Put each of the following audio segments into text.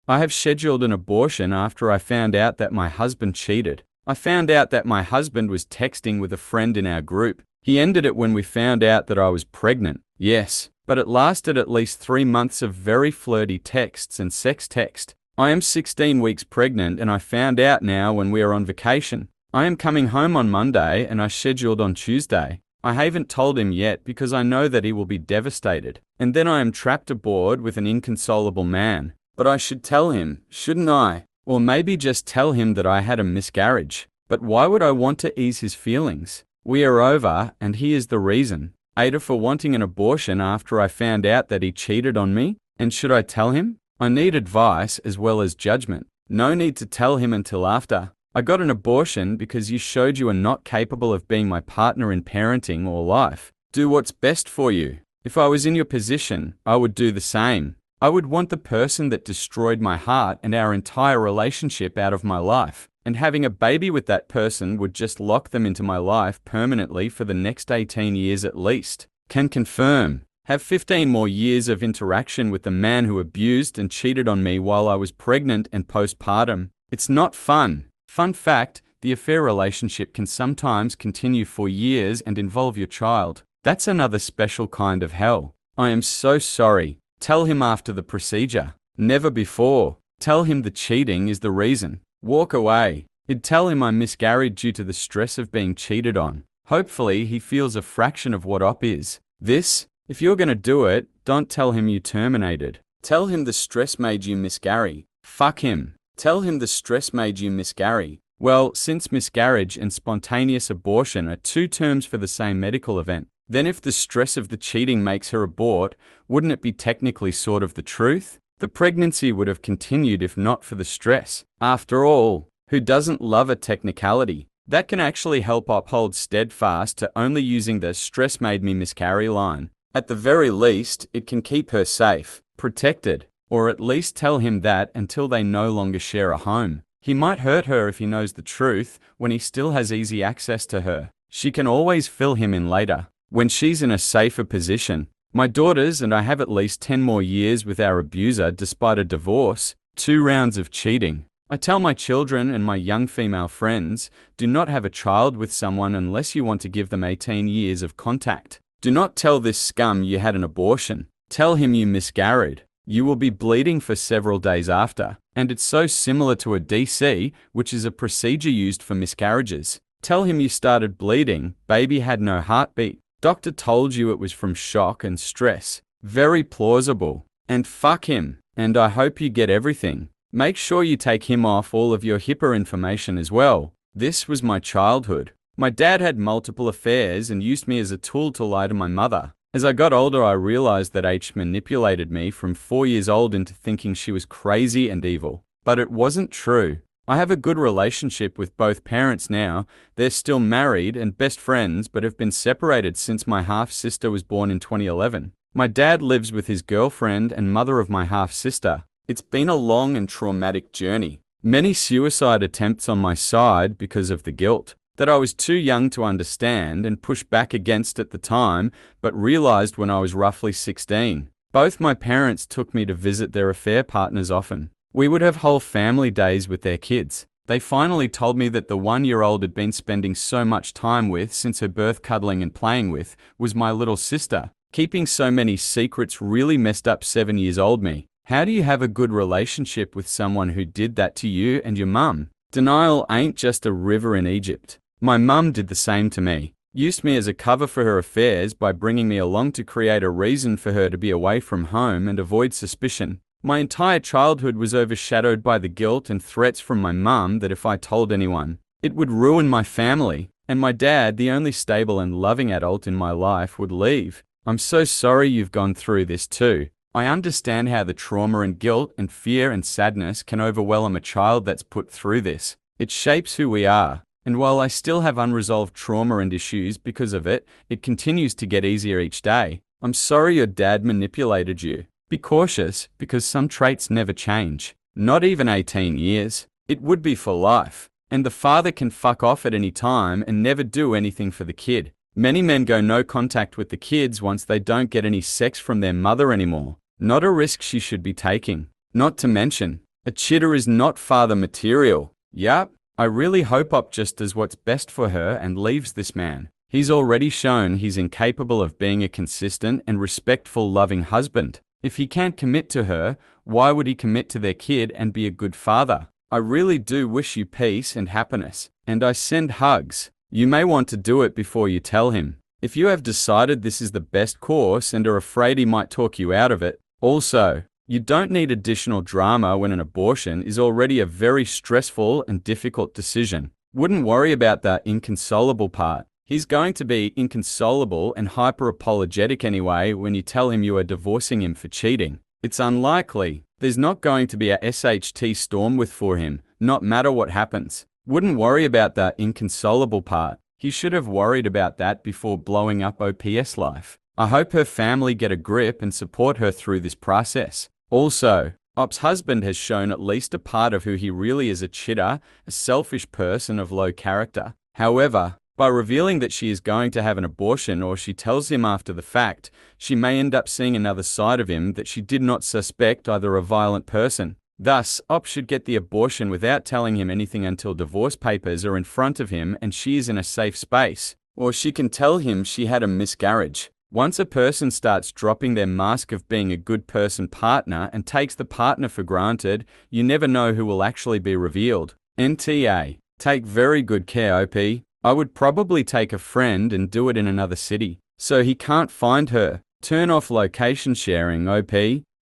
I have scheduled an abortion after I found out that my husband cheated. I found out that my husband was texting with a friend in our group. He ended it when we found out that I was pregnant. Yes, but it lasted at least 3 months of very flirty texts and sex text. I am 16 weeks pregnant and I found out now when we are on vacation. I am coming home on Monday and I scheduled on Tuesday. I haven't told him yet because I know that he will be devastated. And then I am trapped aboard with an inconsolable man. But I should tell him, shouldn't I? Or maybe just tell him that I had a miscarriage. But why would I want to ease his feelings? We are over and he is the reason. Ada for wanting an abortion after I found out that he cheated on me? And should I tell him? I need advice as well as judgment. No need to tell him until after. I got an abortion because you showed you are not capable of being my partner in parenting or life. Do what's best for you. If I was in your position, I would do the same. I would want the person that destroyed my heart and our entire relationship out of my life. And having a baby with that person would just lock them into my life permanently for the next 18 years at least. Can confirm. Have 15 more years of interaction with the man who abused and cheated on me while I was pregnant and postpartum. It's not fun. Fun fact, the affair relationship can sometimes continue for years and involve your child. That's another special kind of hell. I am so sorry. Tell him after the procedure. Never before. Tell him the cheating is the reason. Walk away. I'd tell him I miscarried due to the stress of being cheated on. Hopefully he feels a fraction of what op is. This, if you're gonna do it, don't tell him you terminated. Tell him the stress made you miscarry. Fuck him. Tell him the stress made you miscarry. Well, since miscarriage and spontaneous abortion are two terms for the same medical event, then if the stress of the cheating makes her abort, wouldn't it be technically sort of the truth? The pregnancy would have continued if not for the stress. After all, who doesn't love a technicality? That can actually help uphold steadfast to only using the stress made me miscarry line. At the very least, it can keep her safe, protected, or at least tell him that until they no longer share a home. He might hurt her if he knows the truth when he still has easy access to her. She can always fill him in later, when she's in a safer position. My daughters and I have at least 10 more years with our abuser despite a divorce, 2 rounds of cheating. I tell my children and my young female friends, do not have a child with someone unless you want to give them 18 years of contact. Do not tell this scum you had an abortion. Tell him you miscarried. You will be bleeding for several days after, and it's so similar to a DC, which is a procedure used for miscarriages. Tell him you started bleeding, baby had no heartbeat. Doctor told you it was from shock and stress. Very plausible. And fuck him. And I hope you get everything. Make sure you take him off all of your HIPAA information as well. This was my childhood. My dad had multiple affairs and used me as a tool to lie to my mother. As I got older, I realized that H manipulated me from 4 years old into thinking she was crazy and evil. But it wasn't true. I have a good relationship with both parents now. They're still married and best friends, but have been separated since my half-sister was born in 2011. My dad lives with his girlfriend and mother of my half-sister. It's been a long and traumatic journey. Many suicide attempts on my side because of the guilt that I was too young to understand and push back against at the time, but realized when I was roughly 16. Both my parents took me to visit their affair partners often. We would have whole family days with their kids. They finally told me that the 1-year-old had been spending so much time with since her birth cuddling and playing with was my little sister. Keeping so many secrets really messed up 7 years old me. How do you have a good relationship with someone who did that to you and your mum? Denial ain't just a river in Egypt. My mum did the same to me. Used me as a cover for her affairs by bringing me along to create a reason for her to be away from home and avoid suspicion. My entire childhood was overshadowed by the guilt and threats from my mum that if I told anyone, it would ruin my family, and my dad, the only stable and loving adult in my life, would leave. I'm so sorry you've gone through this too. I understand how the trauma and guilt and fear and sadness can overwhelm a child that's put through this. It shapes who we are. And while I still have unresolved trauma and issues because of it, it continues to get easier each day. I'm sorry your dad manipulated you. Be cautious, because some traits never change. Not even 18 years. It would be for life. And the father can fuck off at any time and never do anything for the kid. Many men go no contact with the kids once they don't get any sex from their mother anymore. Not a risk she should be taking. Not to mention, A cheater is not father material. Yup. I really hope Op just does what's best for her and leaves this man. He's already shown he's incapable of being a consistent and respectful loving husband. If he can't commit to her, why would he commit to their kid and be a good father? I really do wish you peace and happiness, and I send hugs. You may want to do it before you tell him. If you have decided this is the best course and are afraid he might talk you out of it. Also, you don't need additional drama when an abortion is already a very stressful and difficult decision. Wouldn't worry about that inconsolable part. He's going to be inconsolable and hyper-apologetic anyway when you tell him you are divorcing him for cheating. It's unlikely. There's not going to be a SHT storm with for him, not matter what happens. Wouldn't worry about that inconsolable part. He should have worried about that before blowing up OPS life. I hope her family get a grip and support her through this process. Also, Op's husband has shown at least a part of who he really is, a cheater, a selfish person of low character. However, by revealing that she is going to have an abortion, or she tells him after the fact, she may end up seeing another side of him that she did not suspect, either a violent person. Thus, Op should get the abortion without telling him anything until divorce papers are in front of him and she is in a safe space. Or she can tell him she had a miscarriage. Once a person starts dropping their mask of being a good person partner and takes the partner for granted, you never know who will actually be revealed. NTA. Take very good care, OP. I would probably take a friend and do it in another city, so he can't find her. Turn off location sharing, OP.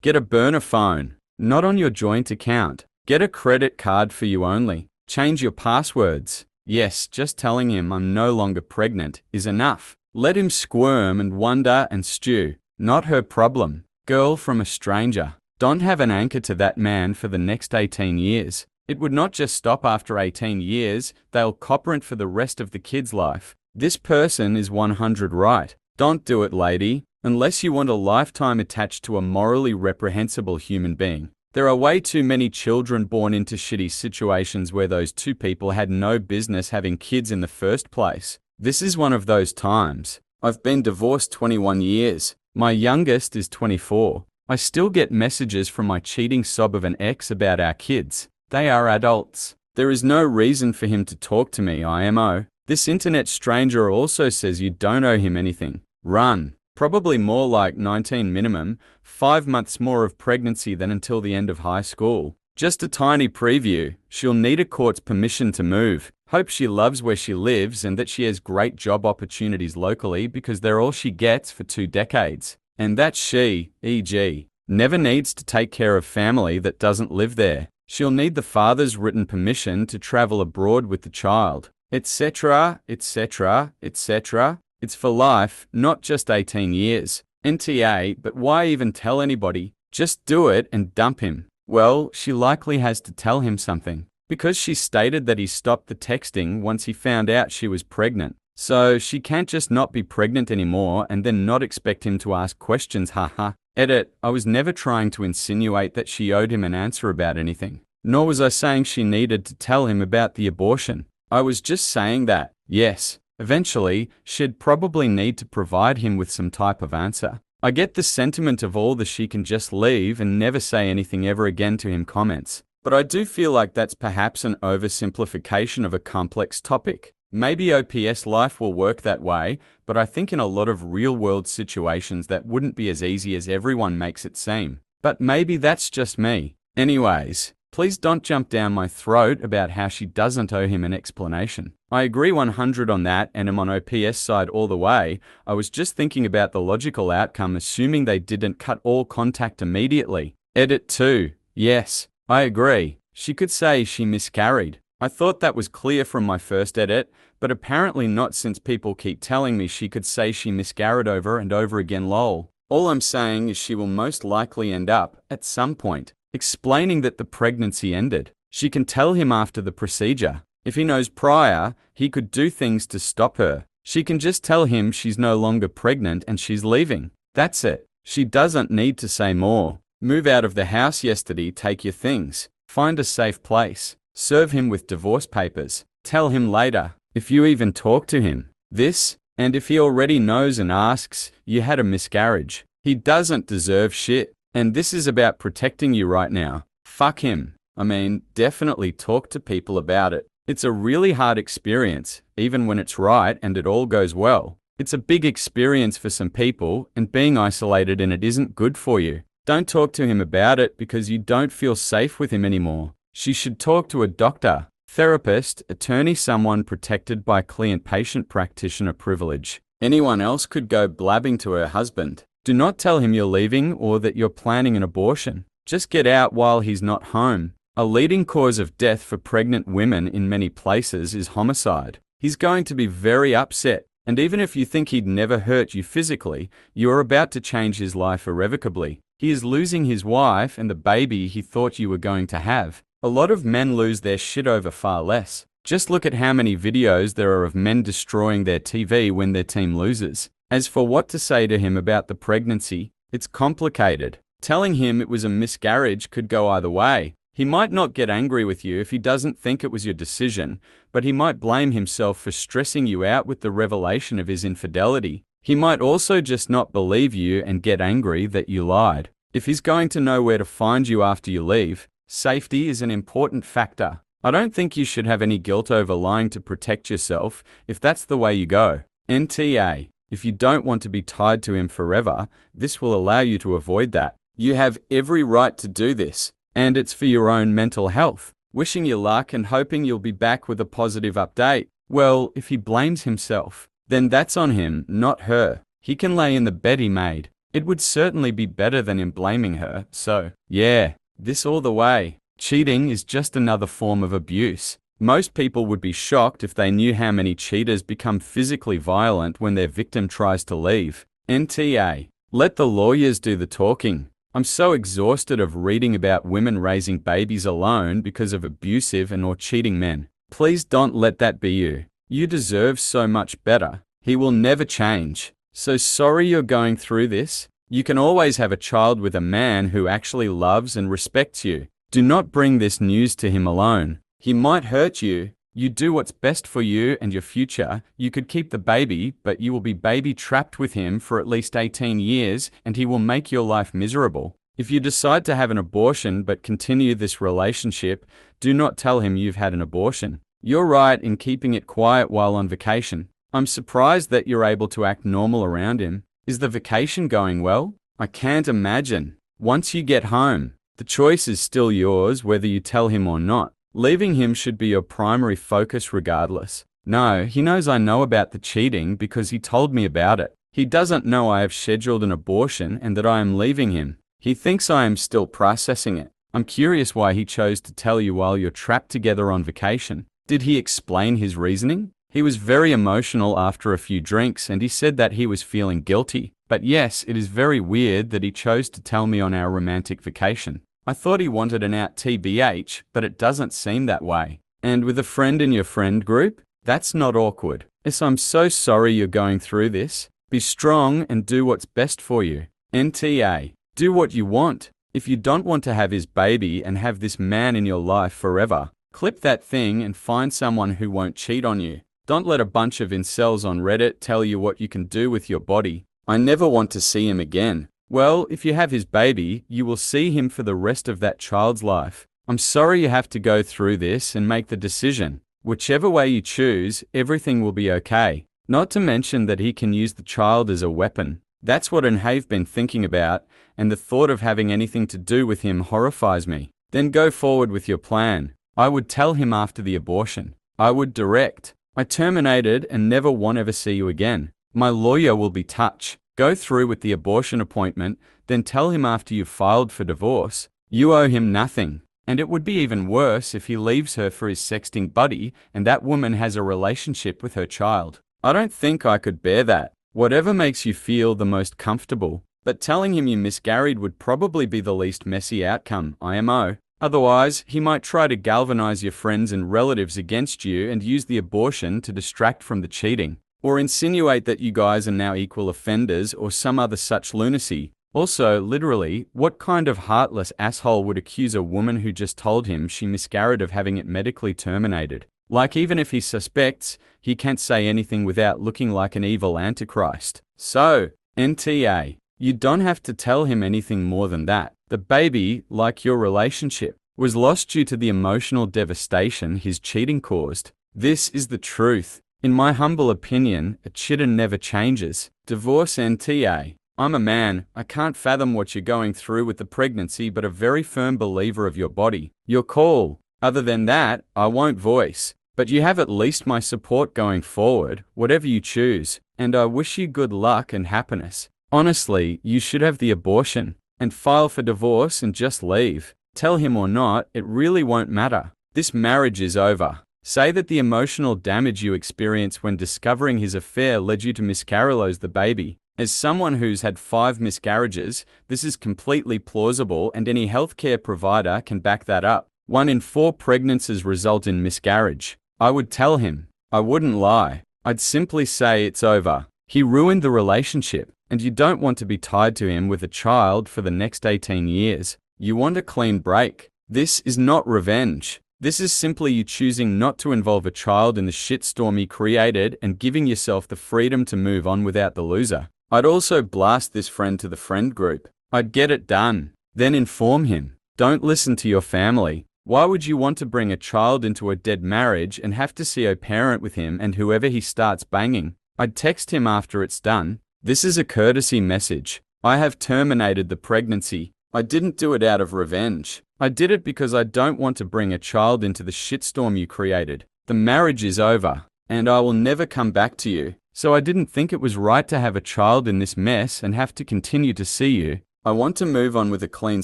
Get a burner phone, not on your joint account. Get a credit card for you only. Change your passwords. Yes, just telling him I'm no longer pregnant is enough. Let him squirm and wonder and stew. Not her problem. Girl from a stranger. Don't have an anchor to that man for the next 18 years. It would not just stop after 18 years, they'll copperant for the rest of the kid's life. This person is 100 right. Don't do it, lady, unless you want a lifetime attached to a morally reprehensible human being. There are way too many children born into shitty situations where those two people had no business having kids in the first place. This is one of those times. I've been divorced 21 years. My youngest is 24. I still get messages from my cheating sob of an ex about our kids. They are adults. There is no reason for him to talk to me, IMO. This internet stranger also says you don't owe him anything. Run. Probably more like 19 minimum, 5 months more of pregnancy than until the end of high school. Just a tiny preview. She'll need a court's permission to move. Hope she loves where she lives and that she has great job opportunities locally because they're all she gets for 2 decades. And that she, e.g., never needs to take care of family that doesn't live there. She'll need the father's written permission to travel abroad with the child, etc., etc., etc. It's for life, not just 18 years. NTA, but why even tell anybody? Just do it and dump him. Well, she likely has to tell him something, because she stated that he stopped the texting once he found out she was pregnant. So she can't just not be pregnant anymore and then not expect him to ask questions, haha. Edit, I was never trying to insinuate that she owed him an answer about anything. Nor was I saying she needed to tell him about the abortion. I was just saying that, yes, eventually, she'd probably need to provide him with some type of answer. I get the sentiment of all the she can just leave and never say anything ever again to him comments. But I do feel like that's perhaps an oversimplification of a complex topic. Maybe OPS life will work that way, but I think in a lot of real-world situations that wouldn't be as easy as everyone makes it seem. But maybe that's just me. Anyways, please don't jump down my throat about how she doesn't owe him an explanation. I agree 100 on that and am on OPS side all the way. I was just thinking about the logical outcome assuming they didn't cut all contact immediately. Edit 2. Yes, I agree. She could say she miscarried. I thought that was clear from my first edit, but apparently not since people keep telling me she could say she miscarried over and over again, lol. All I'm saying is she will most likely end up, at some point, explaining that the pregnancy ended. She can tell him after the procedure. If he knows prior, he could do things to stop her. She can just tell him she's no longer pregnant and she's leaving. That's it. She doesn't need to say more. Move out of the house yesterday, take your things. Find a safe place. Serve him with divorce papers. Tell him later, if you even talk to him. This, and if he already knows and asks, you had a miscarriage. He doesn't deserve shit. And this is about protecting you right now. Fuck him. I mean, definitely talk to people about it. It's a really hard experience, even when it's right and it all goes well. It's a big experience for some people, and being isolated in it isn't good for you. Don't talk to him about it because you don't feel safe with him anymore. She should talk to a doctor, therapist, attorney, someone protected by client-patient practitioner privilege. Anyone else could go blabbing to her husband. Do not tell him you're leaving or that you're planning an abortion. Just get out while he's not home. A leading cause of death for pregnant women in many places is homicide. He's going to be very upset, and even if you think he'd never hurt you physically, you are about to change his life irrevocably. He is losing his wife and the baby he thought you were going to have. A lot of men lose their shit over far less. Just look at how many videos there are of men destroying their TV when their team loses. As for what to say to him about the pregnancy, it's complicated. Telling him it was a miscarriage could go either way. He might not get angry with you if he doesn't think it was your decision, but he might blame himself for stressing you out with the revelation of his infidelity. He might also just not believe you and get angry that you lied. If he's going to know where to find you after you leave, safety is an important factor. I don't think you should have any guilt over lying to protect yourself if that's the way you go. NTA. If you don't want to be tied to him forever, this will allow you to avoid that. You have every right to do this, and it's for your own mental health. Wishing you luck and hoping you'll be back with a positive update. Well, if he blames himself, then that's on him, not her. He can lay in the bed he made. It would certainly be better than him blaming her, so, yeah, this all the way. Cheating is just another form of abuse. Most people would be shocked if they knew how many cheaters become physically violent when their victim tries to leave. NTA. Let the lawyers do the talking. I'm so exhausted of reading about women raising babies alone because of abusive and or cheating men. Please don't let that be you. You deserve so much better. He will never change. So sorry you're going through this. You can always have a child with a man who actually loves and respects you. Do not bring this news to him alone. He might hurt you. You do what's best for you and your future. You could keep the baby, but you will be baby trapped with him for at least 18 years, and he will make your life miserable. If you decide to have an abortion but continue this relationship, do not tell him you've had an abortion. You're right in keeping it quiet while on vacation. I'm surprised that you're able to act normal around him. Is the vacation going well? I can't imagine. Once you get home, the choice is still yours whether you tell him or not. Leaving him should be your primary focus regardless. No, he knows I know about the cheating because he told me about it. He doesn't know I have scheduled an abortion and that I am leaving him. He thinks I am still processing it. I'm curious why he chose to tell you while you're trapped together on vacation. Did he explain his reasoning? He was very emotional after a few drinks and he said that he was feeling guilty. But yes, it is very weird that he chose to tell me on our romantic vacation. I thought he wanted an out TBH, but it doesn't seem that way. And with a friend in your friend group? That's not awkward. Yes, I'm so sorry you're going through this. Be strong and do what's best for you. NTA. Do what you want. If you don't want to have his baby and have this man in your life forever, clip that thing and find someone who won't cheat on you. Don't let a bunch of incels on Reddit tell you what you can do with your body. I never want to see him again. Well, if you have his baby, you will see him for the rest of that child's life. I'm sorry you have to go through this and make the decision. Whichever way you choose, everything will be okay. Not to mention that he can use the child as a weapon. That's what I have been thinking about, and the thought of having anything to do with him horrifies me. Then go forward with your plan. I would tell him after the abortion. I would direct. I terminated and never want ever see you again. My lawyer will be touched. Go through with the abortion appointment, then tell him after you've filed for divorce. You owe him nothing. And it would be even worse if he leaves her for his sexting buddy and that woman has a relationship with her child. I don't think I could bear that. Whatever makes you feel the most comfortable. But telling him you miscarried would probably be the least messy outcome, IMO. Otherwise, he might try to galvanize your friends and relatives against you and use the abortion to distract from the cheating. Or insinuate that you guys are now equal offenders or some other such lunacy. Also, literally, what kind of heartless asshole would accuse a woman who just told him she miscarried of having it medically terminated? Like, even if he suspects, he can't say anything without looking like an evil antichrist. So, NTA, you don't have to tell him anything more than that. The baby, like your relationship, was lost due to the emotional devastation his cheating caused. This is the truth. In my humble opinion, a cheater never changes. Divorce NTA. I'm a man, I can't fathom what you're going through with the pregnancy, but a very firm believer of your body. Your call. Other than that, I won't voice. But you have at least my support going forward, whatever you choose, and I wish you good luck and happiness. Honestly, you should have the abortion, and file for divorce and just leave. Tell him or not, it really won't matter. This marriage is over. Say that the emotional damage you experienced when discovering his affair led you to miscarry the baby. As someone who's had 5 miscarriages, this is completely plausible and any healthcare provider can back that up. 1 in 4 pregnancies result in miscarriage. I would tell him. I wouldn't lie. I'd simply say it's over. He ruined the relationship, and you don't want to be tied to him with a child for the next 18 years. You want a clean break. This is not revenge. This is simply you choosing not to involve a child in the shitstorm he created and giving yourself the freedom to move on without the loser. I'd also blast this friend to the friend group. I'd get it done. Then inform him. Don't listen to your family. Why would you want to bring a child into a dead marriage and have to see a parent with him and whoever he starts banging? I'd text him after it's done. This is a courtesy message. I have terminated the pregnancy. I didn't do it out of revenge. I did it because I don't want to bring a child into the shitstorm you created. The marriage is over, and I will never come back to you. So I didn't think it was right to have a child in this mess and have to continue to see you. I want to move on with a clean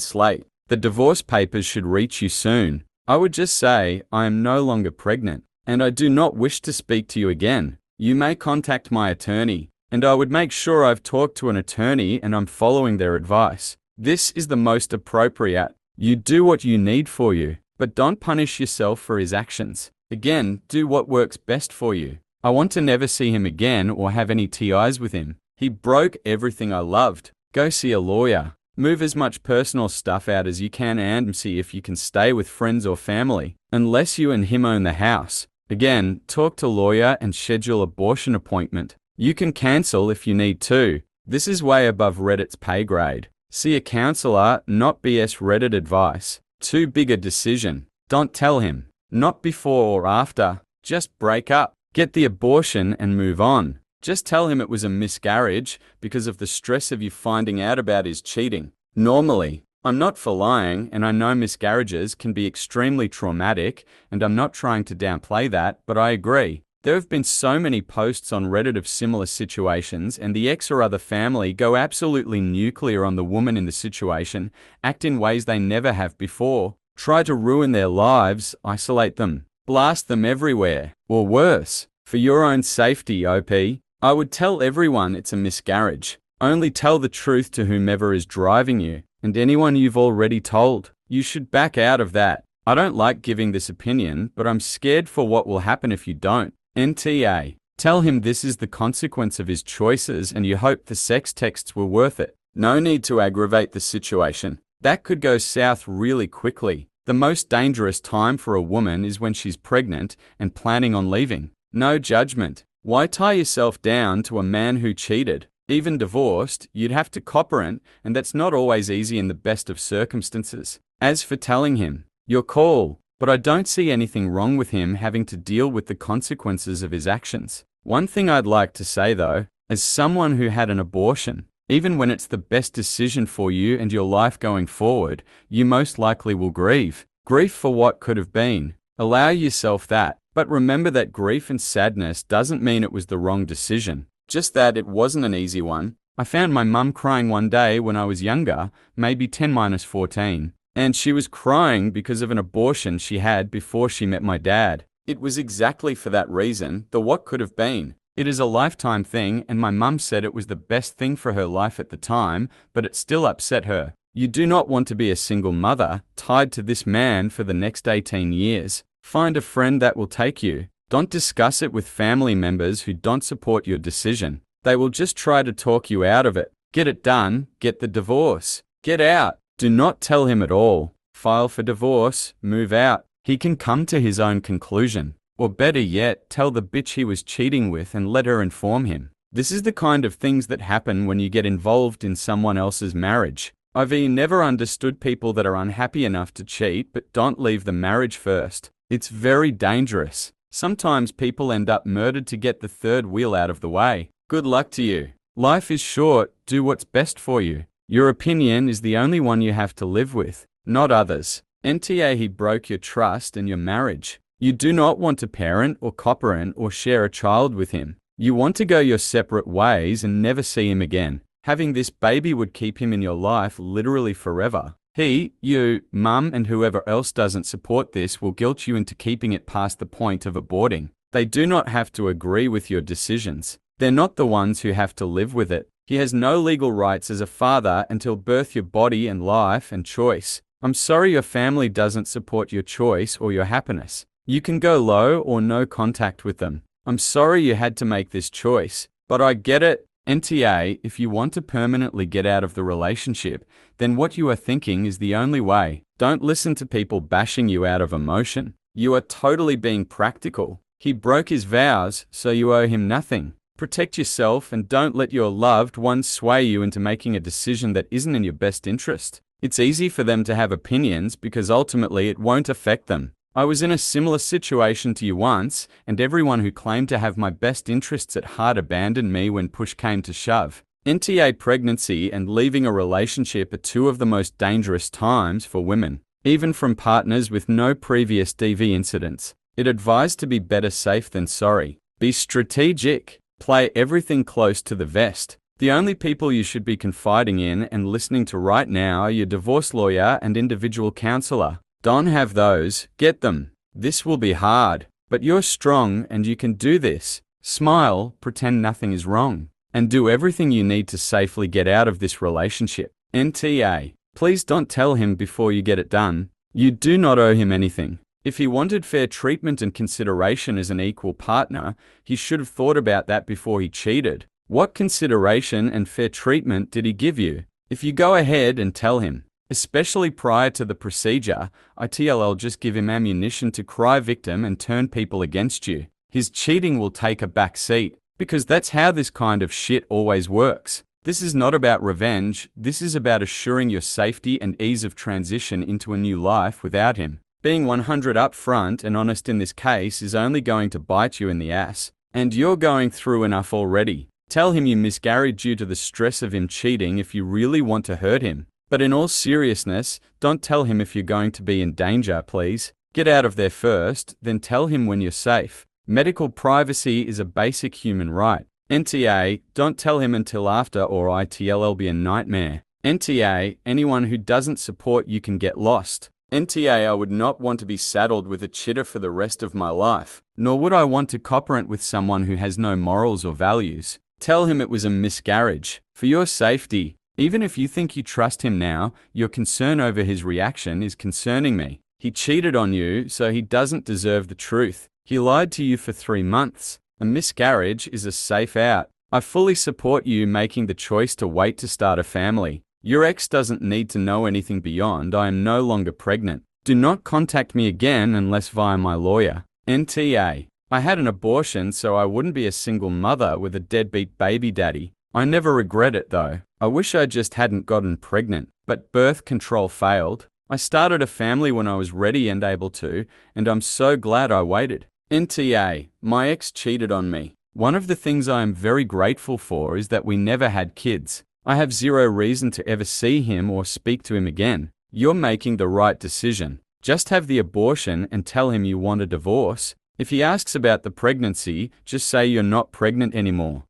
slate. The divorce papers should reach you soon. I would just say, I am no longer pregnant, and I do not wish to speak to you again. You may contact my attorney, and I would make sure I've talked to an attorney and I'm following their advice. This is the most appropriate. You do what you need for you, but don't punish yourself for his actions. Again, do what works best for you. I want to never see him again or have any TIs with him. He broke everything I loved. Go see a lawyer. Move as much personal stuff out as you can and see if you can stay with friends or family, unless you and him own the house. Again, talk to lawyer and schedule abortion appointment. You can cancel if you need to. This is way above Reddit's pay grade. See a counselor, not BS Reddit advice. Too big a decision. Don't tell him. Not before or after. Just break up. Get the abortion and move on. Just tell him it was a miscarriage because of the stress of you finding out about his cheating. Normally, I'm not for lying, and I know miscarriages can be extremely traumatic, and I'm not trying to downplay that, but I agree. There have been so many posts on Reddit of similar situations, and the ex or other family go absolutely nuclear on the woman in the situation, act in ways they never have before, try to ruin their lives, isolate them, blast them everywhere, or worse. For your own safety, OP, I would tell everyone it's a miscarriage. Only tell the truth to whomever is driving you, and anyone you've already told. You should back out of that. I don't like giving this opinion, but I'm scared for what will happen if you don't. NTA. Tell him this is the consequence of his choices and you hope the sex texts were worth it. No need to aggravate the situation. That could go south really quickly. The most dangerous time for a woman is when she's pregnant and planning on leaving. No judgment. Why tie yourself down to a man who cheated? Even divorced, you'd have to copperant, and that's not always easy in the best of circumstances. As for telling him, your call. But I don't see anything wrong with him having to deal with the consequences of his actions. One thing I'd like to say though, as someone who had an abortion, even when it's the best decision for you and your life going forward, you most likely will grieve. Grief for what could have been. Allow yourself that. But remember that grief and sadness doesn't mean it was the wrong decision. Just that it wasn't an easy one. I found my mum crying one day when I was younger, maybe 10-14. And she was crying because of an abortion she had before she met my dad. It was exactly for that reason, the what could have been. It is a lifetime thing, and my mum said it was the best thing for her life at the time, but it still upset her. You do not want to be a single mother, tied to this man for the next 18 years. Find a friend that will take you. Don't discuss it with family members who don't support your decision. They will just try to talk you out of it. Get it done, get the divorce. Get out. Do not tell him at all. File for divorce, move out. He can come to his own conclusion. Or better yet, tell the bitch he was cheating with and let her inform him. This is the kind of things that happen when you get involved in someone else's marriage. I've never understood people that are unhappy enough to cheat but don't leave the marriage first. It's very dangerous. Sometimes people end up murdered to get the third wheel out of the way. Good luck to you. Life is short, do what's best for you. Your opinion is the only one you have to live with, not others. NTA he broke your trust and your marriage. You do not want to parent or co-parent or share a child with him. You want to go your separate ways and never see him again. Having this baby would keep him in your life literally forever. He, you, mum, and whoever else doesn't support this will guilt you into keeping it past the point of aborting. They do not have to agree with your decisions. They're not the ones who have to live with it. He has no legal rights as a father until birth your body and life and choice. I'm sorry your family doesn't support your choice or your happiness. You can go low or no contact with them. I'm sorry you had to make this choice, but I get it. NTA, if you want to permanently get out of the relationship, then what you are thinking is the only way. Don't listen to people bashing you out of emotion. You are totally being practical. He broke his vows, so you owe him nothing. Protect yourself and don't let your loved ones sway you into making a decision that isn't in your best interest. It's easy for them to have opinions because ultimately it won't affect them. I was in a similar situation to you once, and everyone who claimed to have my best interests at heart abandoned me when push came to shove. NTA pregnancy and leaving a relationship are two of the most dangerous times for women, even from partners with no previous DV incidents. It advised to be better safe than sorry. Be strategic. Play everything close to the vest. The only people you should be confiding in and listening to right now are your divorce lawyer and individual counselor. Don't have those, get them. This will be hard, but you're strong and you can do this. Smile, pretend nothing is wrong, and do everything you need to safely get out of this relationship. NTA, please don't tell him before you get it done. You do not owe him anything. If he wanted fair treatment and consideration as an equal partner, he should have thought about that before he cheated. What consideration and fair treatment did he give you? If you go ahead and tell him, especially prior to the procedure, ITLL just give him ammunition to cry victim and turn people against you. His cheating will take a back seat, because that's how this kind of shit always works. This is not about revenge, this is about assuring your safety and ease of transition into a new life without him. Being 100 upfront and honest in this case is only going to bite you in the ass, and you're going through enough already. Tell him you miscarried due to the stress of him cheating if you really want to hurt him. But in all seriousness, don't tell him if you're going to be in danger, please. Get out of there first, then tell him when you're safe. Medical privacy is a basic human right. NTA, don't tell him until after or ITLL be a nightmare. NTA, anyone who doesn't support you can get lost. NTA, I would not want to be saddled with a cheater for the rest of my life, nor would I want to co-parent with someone who has no morals or values. Tell him it was a miscarriage. For your safety, even if you think you trust him now, your concern over his reaction is concerning me. He cheated on you, so he doesn't deserve the truth. He lied to you for 3 months. A miscarriage is a safe out. I fully support you making the choice to wait to start a family. Your ex doesn't need to know anything beyond I am no longer pregnant. Do not contact me again unless via my lawyer. NTA. I had an abortion so I wouldn't be a single mother with a deadbeat baby daddy. I never regret it though. I wish I just hadn't gotten pregnant, but birth control failed. I started a family when I was ready and able to, and I'm so glad I waited. NTA. My ex cheated on me. One of the things I am very grateful for is that we never had kids. I have zero reason to ever see him or speak to him again. You're making the right decision. Just have the abortion and tell him you want a divorce. If he asks about the pregnancy, just say you're not pregnant anymore.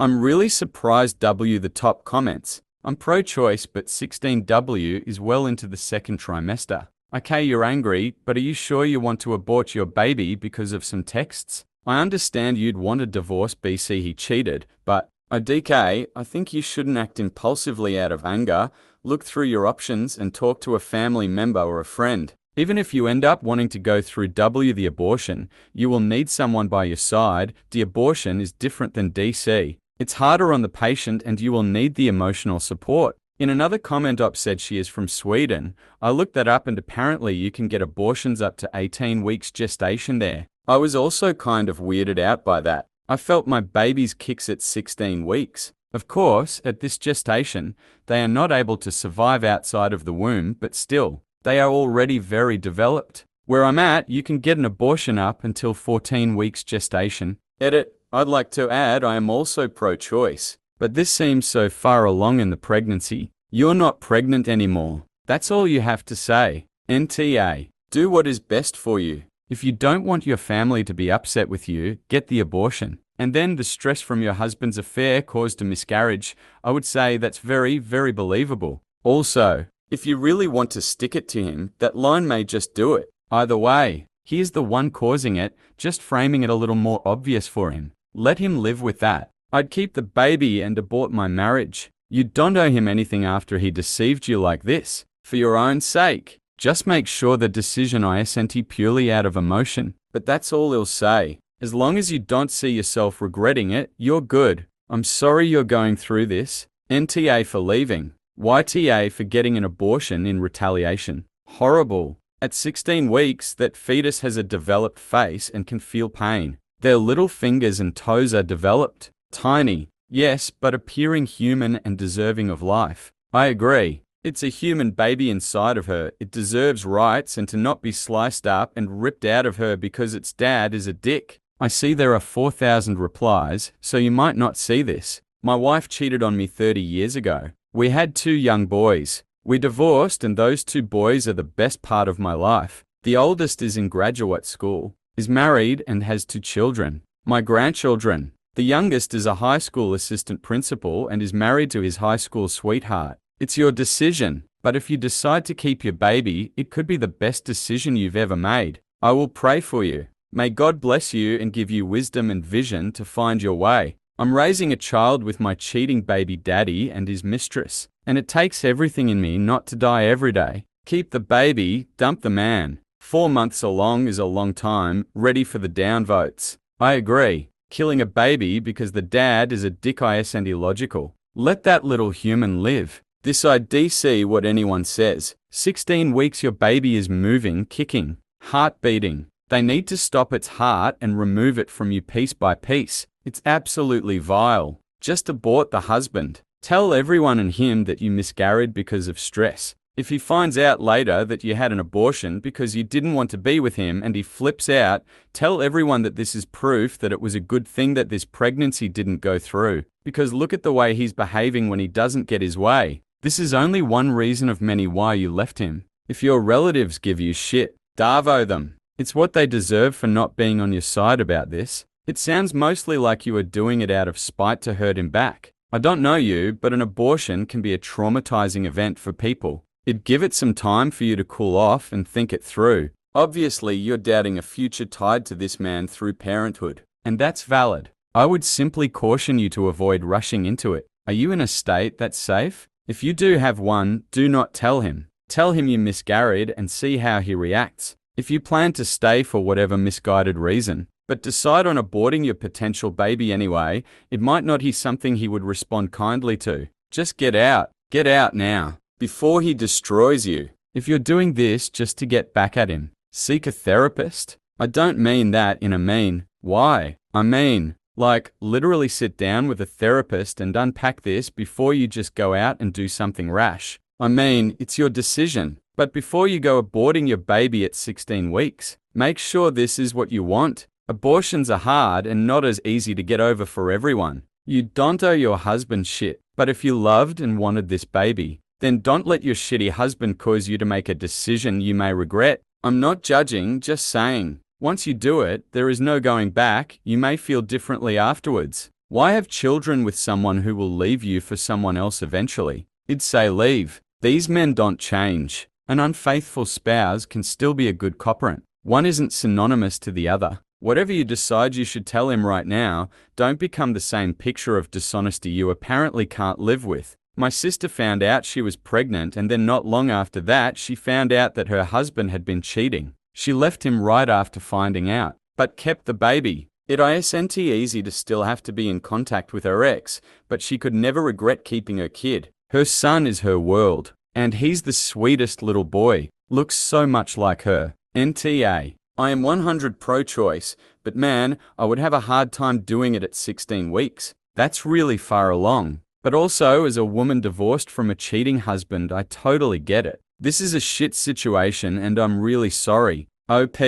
I'm really surprised the top comments. I'm pro-choice, but 16W is well into the second trimester. Okay, you're angry, but are you sure you want to abort your baby because of some texts? I understand you'd want a divorce BC he cheated, but DK, I think you shouldn't act impulsively out of anger. Look through your options and talk to a family member or a friend. Even if you end up wanting to go through the abortion, you will need someone by your side. The abortion is different than DC. It's harder on the patient and you will need the emotional support. In another comment Op said she is from Sweden. I looked that up and apparently you can get abortions up to 18 weeks gestation there. I was also kind of weirded out by that. I felt my baby's kicks at 16 weeks. Of course, at this gestation, they are not able to survive outside of the womb, but still, they are already very developed. Where I'm at, you can get an abortion up until 14 weeks gestation. Edit. I'd like to add I am also pro-choice. But this seems so far along in the pregnancy. You're not pregnant anymore. That's all you have to say. NTA. Do what is best for you. If you don't want your family to be upset with you, get the abortion. And then the stress from your husband's affair caused a miscarriage. I would say that's very, very believable. Also, if you really want to stick it to him, that line may just do it. Either way, he is the one causing it, just framing it a little more obvious for him. Let him live with that. I'd keep the baby and abort my marriage. You don't owe him anything after he deceived you like this. For your own sake, just make sure the decision isn't purely out of emotion. But that's all he'll say. As long as you don't see yourself regretting it, you're good. I'm sorry you're going through this. NTA for leaving. YTA for getting an abortion in retaliation. Horrible. At 16 weeks, that fetus has a developed face and can feel pain. Their little fingers and toes are developed. Tiny, yes, but appearing human and deserving of life. I agree. It's a human baby inside of her. It deserves rights and to not be sliced up and ripped out of her because its dad is a dick. I see there are 4,000 replies, so you might not see this. My wife cheated on me 30 years ago. We had 2 young boys. We divorced and those 2 boys are the best part of my life. The oldest is in graduate school, is married and has 2 children. My grandchildren. The youngest is a high school assistant principal and is married to his high school sweetheart. It's your decision, but if you decide to keep your baby, it could be the best decision you've ever made. I will pray for you. May God bless you and give you wisdom and vision to find your way. I'm raising a child with my cheating baby daddy and his mistress, and it takes everything in me not to die every day. Keep the baby, dump the man. 4 months along is a long time, ready for the downvotes. I agree. Killing a baby because the dad is a dick isn't illogical. Let that little human live. This IDC what anyone says. 16 weeks your baby is moving, kicking, heart beating. They need to stop its heart and remove it from you piece by piece. It's absolutely vile. Just abort the husband. Tell everyone and him that you miscarried because of stress. If he finds out later that you had an abortion because you didn't want to be with him and he flips out, tell everyone that this is proof that it was a good thing that this pregnancy didn't go through. Because look at the way he's behaving when he doesn't get his way. This is only one reason of many why you left him. If your relatives give you shit, Darvo them. It's what they deserve for not being on your side about this. It sounds mostly like you are doing it out of spite to hurt him back. I don't know you, but an abortion can be a traumatizing event for people. It'd give it some time for you to cool off and think it through. Obviously, you're doubting a future tied to this man through parenthood, and that's valid. I would simply caution you to avoid rushing into it. Are you in a state that's safe? If you do have one, do not tell him. Tell him you miscarried and see how he reacts. If you plan to stay for whatever misguided reason, but decide on aborting your potential baby anyway, it might not be something he would respond kindly to. Just get out. Get out now, before he destroys you. If you're doing this just to get back at him, seek a therapist. I don't mean that in a mean way. I mean, like, literally sit down with a therapist and unpack this before you just go out and do something rash. I mean, it's your decision. But before you go aborting your baby at 16 weeks, make sure this is what you want. Abortions are hard and not as easy to get over for everyone. You don't owe your husband shit. But if you loved and wanted this baby, then don't let your shitty husband cause you to make a decision you may regret. I'm not judging, just saying. Once you do it, there is no going back. You may feel differently afterwards. Why have children with someone who will leave you for someone else eventually? I'd say leave. These men don't change. An unfaithful spouse can still be a good copparant. One isn't synonymous to the other. Whatever you decide you should tell him right now, don't become the same picture of dishonesty you apparently can't live with. My sister found out she was pregnant and then not long after that she found out that her husband had been cheating. She left him right after finding out, but kept the baby. It isn't easy to still have to be in contact with her ex, but she could never regret keeping her kid. Her son is her world, and he's the sweetest little boy. Looks so much like her. NTA. I am 100 pro-choice, but man, I would have a hard time doing it at 16 weeks. That's really far along. But also, as a woman divorced from a cheating husband, I totally get it. This is a shit situation and I'm really sorry. OP,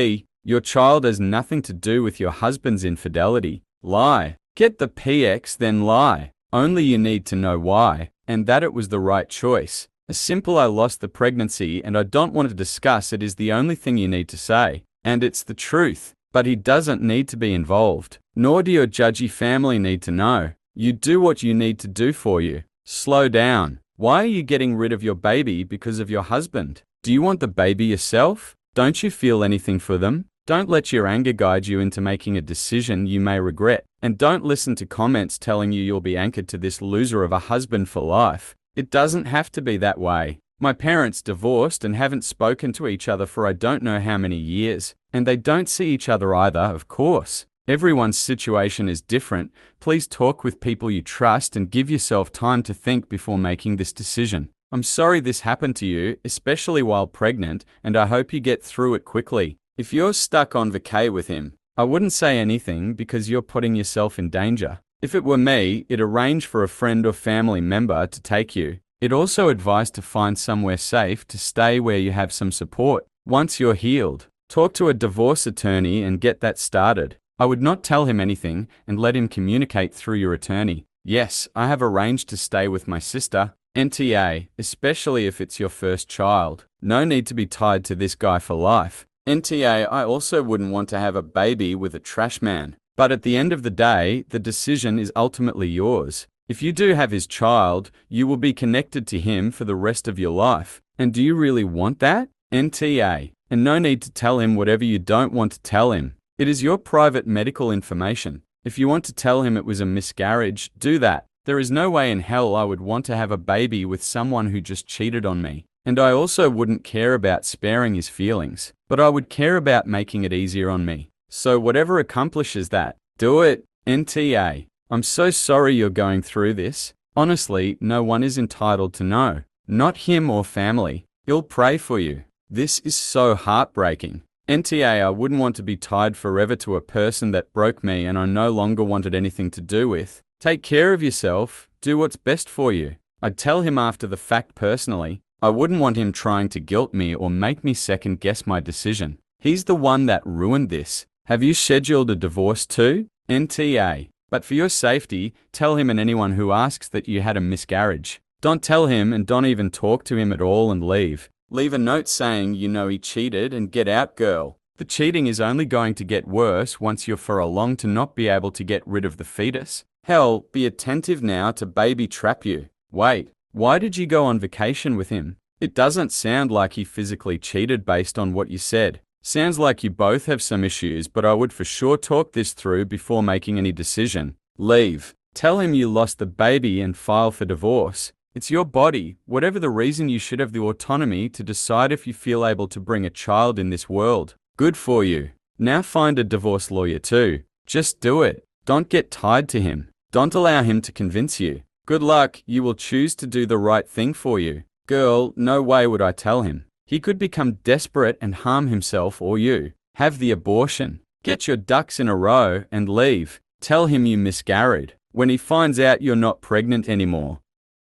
your child has nothing to do with your husband's infidelity. Lie. Get the PX, then lie. Only you need to know why, and that it was the right choice. A simple "I lost the pregnancy and I don't want to discuss it" is the only thing you need to say. And it's the truth. But he doesn't need to be involved. Nor do your judgy family need to know. You do what you need to do for you. Slow down. Why are you getting rid of your baby because of your husband? Do you want the baby yourself? Don't you feel anything for them? Don't let your anger guide you into making a decision you may regret. And don't listen to comments telling you you'll be anchored to this loser of a husband for life. It doesn't have to be that way. My parents divorced and haven't spoken to each other for I don't know how many years. And they don't see each other either, of course. Everyone's situation is different. Please talk with people you trust and give yourself time to think before making this decision. I'm sorry this happened to you, especially while pregnant, and I hope you get through it quickly. If you're stuck on vacay with him, I wouldn't say anything because you're putting yourself in danger. If it were me, I'd arrange for a friend or family member to take you. I'd also advise to find somewhere safe to stay where you have some support. Once you're healed, talk to a divorce attorney and get that started. I would not tell him anything and let him communicate through your attorney. Yes, I have arranged to stay with my sister. NTA, especially if it's your first child. No need to be tied to this guy for life. NTA, I also wouldn't want to have a baby with a trash man. But at the end of the day, the decision is ultimately yours. If you do have his child, you will be connected to him for the rest of your life. And do you really want that? NTA. And no need to tell him whatever you don't want to tell him. It is your private medical information. If you want to tell him it was a miscarriage, do that. There is no way in hell I would want to have a baby with someone who just cheated on me. And I also wouldn't care about sparing his feelings, but I would care about making it easier on me. So whatever accomplishes that, do it. NTA. I'm so sorry you're going through this. Honestly, no one is entitled to know. Not him or family. He'll pray for you. This is so heartbreaking. NTA, I wouldn't want to be tied forever to a person that broke me and I no longer wanted anything to do with. Take care of yourself. Do what's best for you. I'd tell him after the fact personally. I wouldn't want him trying to guilt me or make me second guess my decision. He's the one that ruined this. Have you scheduled a divorce too? NTA. But for your safety, tell him and anyone who asks that you had a miscarriage. Don't tell him and don't even talk to him at all and leave. Leave a note saying you know he cheated and get out, girl. The cheating is only going to get worse once you're for a long to not be able to get rid of the fetus. Hell, be attentive now to baby trap you. Wait, why did you go on vacation with him? It doesn't sound like he physically cheated based on what you said. Sounds like you both have some issues, but I would for sure talk this through before making any decision. Leave. Tell him you lost the baby and file for divorce. It's your body. Whatever the reason, you should have the autonomy to decide if you feel able to bring a child in this world. Good for you. Now find a divorce lawyer too. Just do it. Don't get tied to him. Don't allow him to convince you. Good luck. You will choose to do the right thing for you. Girl, no way would I tell him. He could become desperate and harm himself or you. Have the abortion. Get your ducks in a row and leave. Tell him you miscarried. When he finds out you're not pregnant anymore,